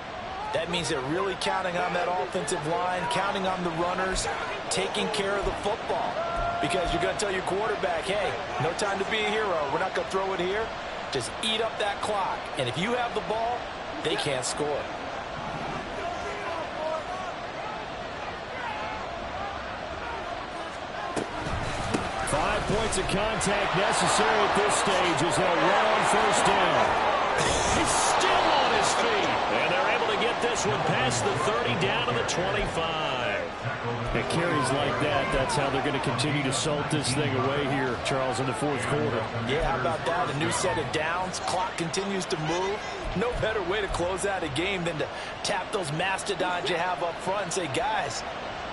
That means they're really counting on that offensive line, counting on the runners, taking care of the football. Because you're going to tell your quarterback, hey, no time to be a hero. We're not going to throw it here. Just eat up that clock. And if you have the ball, they can't score. Points of contact necessary at this stage as they'll run on first down. He's still on his feet. And they're able to get this one past the 30 down to the 25. It carries like that. That's how they're going to continue to salt this thing away here, Charles, in the fourth quarter. Yeah, how about that? A new set of downs. Clock continues to move. No better way to close out a game than to tap those mastodons you have up front and say, guys,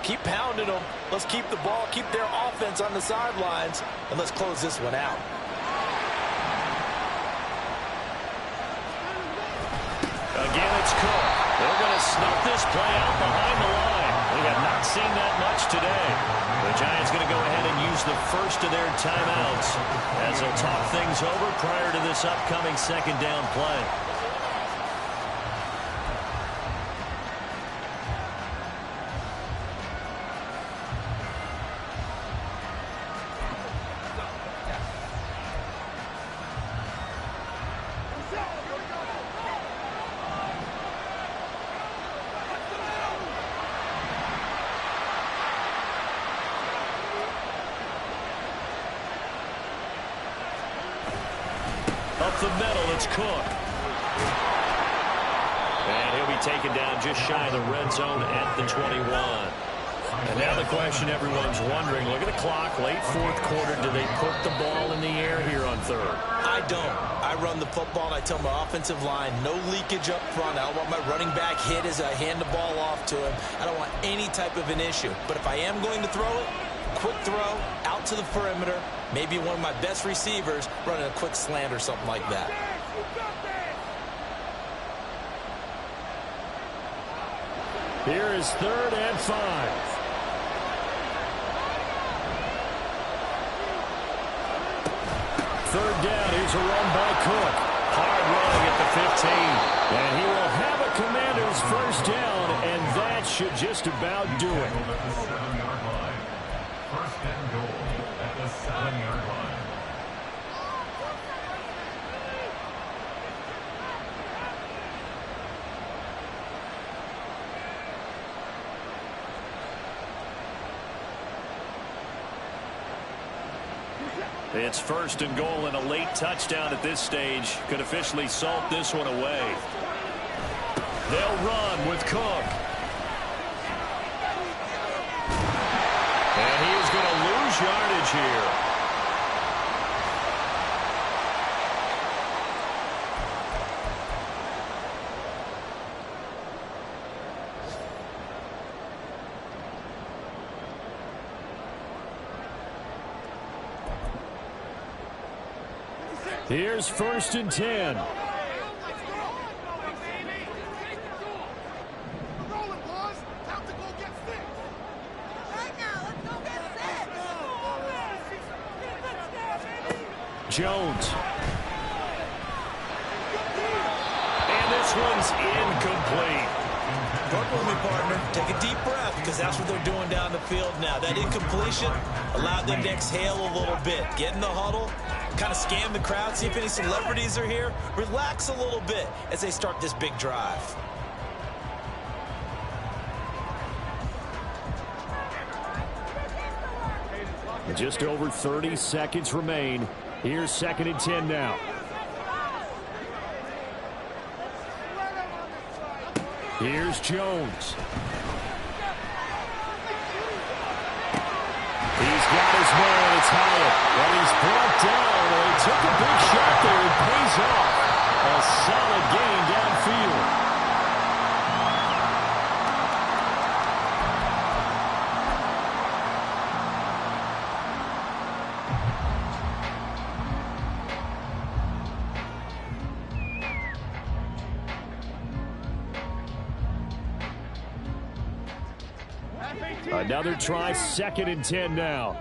keep pounding them. Let's keep the ball, keep their offense on the sidelines, and let's close this one out. Again, it's Cook. They're going to snuff this play out behind the line. We have not seen that much today. The Giants going to go ahead and use the first of their timeouts as they'll talk things over prior to this upcoming second down play. Up the middle, it's Cook. And he'll be taken down just shy of the red zone at the 21. And now the question everyone's wondering, look at the clock, late fourth quarter, do they put the ball in the air here on third? I don't. I run the football, and I tell my offensive line, no leakage up front. I don't want my running back hit as I hand the ball off to him. I don't want any type of an issue. But if I am going to throw it, quick throw, out to the perimeter, maybe one of my best receivers running a quick slant or something like that. Here is 3rd and 5. Third down, here's a run by Cook. Hard running at the 15. And he will have a Commander's first down, and that should just about do it. First and goal at the 7-yard line. It's first and goal, and a late touchdown at this stage could officially salt this one away. They'll run with Cook. And he is going to lose yardage here. Here's 1st and 10. Jones. And this one's incomplete. Work with me, partner. Take a deep breath, because that's what they're doing down the field now. That incompletion allowed them to exhale a little bit. Get in the huddle, kind of scan the crowd, see if any celebrities are here. Relax a little bit as they start this big drive. Just over 30 seconds remain. Here's 2nd and 10 now. Here's Jones. He's got his man. It's Hyatt. And he's brought down. Well, he took a big shot there. It pays off. A solid gain downfield. Another try, 2nd and 10 now.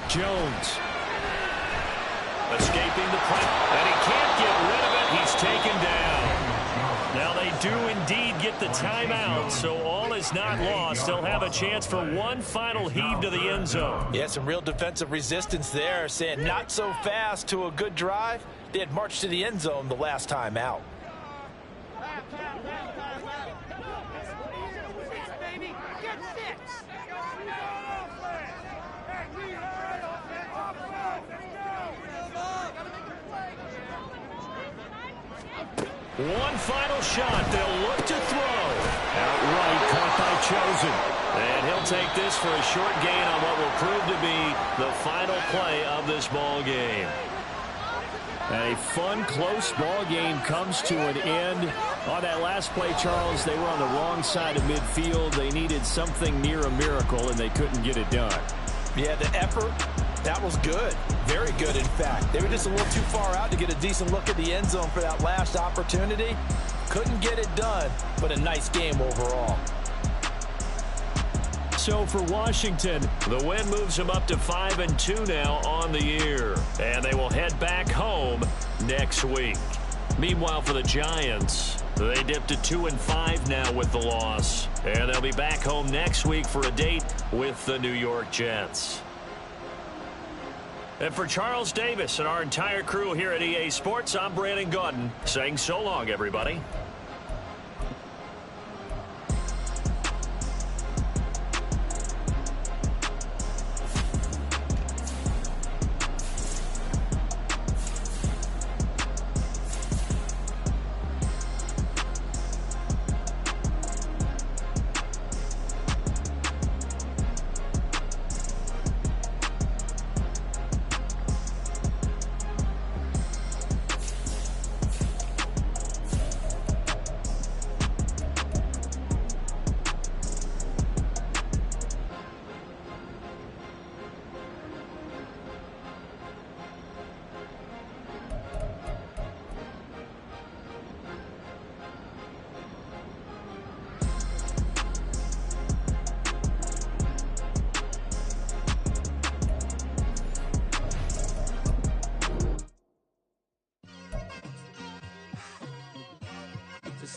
Jones. Escaping the play, and he can't get rid of it. He's taken down. Now they do indeed get the timeout, so all is not lost. They'll have a chance for one final heave to the end zone. Yeah, some real defensive resistance there, saying not so fast to a good drive. They had marched to the end zone the last time out. One final shot. They'll look to throw. Outright caught by Chosen. And he'll take this for a short gain on what will prove to be the final play of this ball game. A fun, close ball game comes to an end. On that last play, Charles, they were on the wrong side of midfield. They needed something near a miracle, and they couldn't get it done. Yeah, the effort, that was good. Very good, in fact. They were just a little too far out to get a decent look at the end zone for that last opportunity. Couldn't get it done, but a nice game overall. So for Washington, the win moves them up to 5-2 now on the year. And they will head back home next week. Meanwhile, for the Giants, they dipped to 2-5 now with the loss. And they'll be back home next week for a date with the New York Jets. And for Charles Davis and our entire crew here at EA Sports, I'm Brandon Gaudin saying so long, everybody.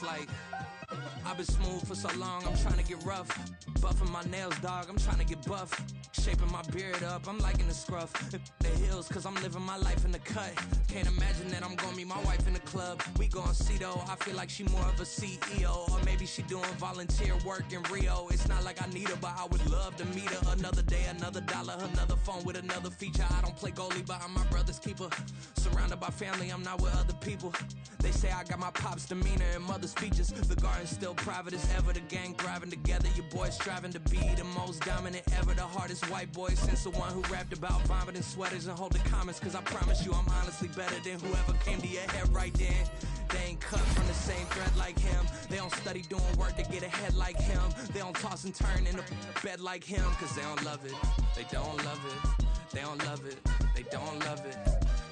Like, I've been smooth for so long, I'm trying to get rough. Buffing my nails, dog, I'm trying to get buff. Shaping my beard up, I'm liking the scruff. The hills, cause I'm living my life in the cut. Can't imagine that I'm gonna meet my wife in the club. We gon' see though, I feel like she more of a CEO. Or maybe she doing volunteer work in Rio. It's not like I need her, but I would love to meet her. Another day, another dollar, another phone with another feature. I don't play goalie, but I'm my brother's keeper. Surrounded by family, I'm not with other people. They say I got my pop's demeanor and mother's features. The garden's still private as ever, the gang thriving together. Your boys striving to be the most dominant ever, the hardest This white boy since the one who rapped about vomiting sweaters and holding comments, cause I promise you I'm honestly better than whoever came to your head right then. They ain't cut from the same thread like him. They don't study doing work to get ahead like him. They don't toss and turn in the bed like him, cause they don't love it. They don't love it. They don't love it. They don't love it.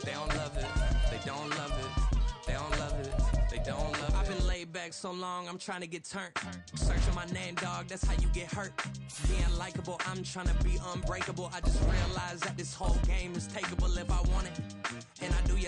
They don't love it. They don't love it. They don't love it. They don't love it. I've been laid back so long, I'm trying to get turned. Searching my name, dog, that's how you get hurt. Being likable, I'm trying to be unbreakable. I just realized that this whole game is takeable if I want it. And I do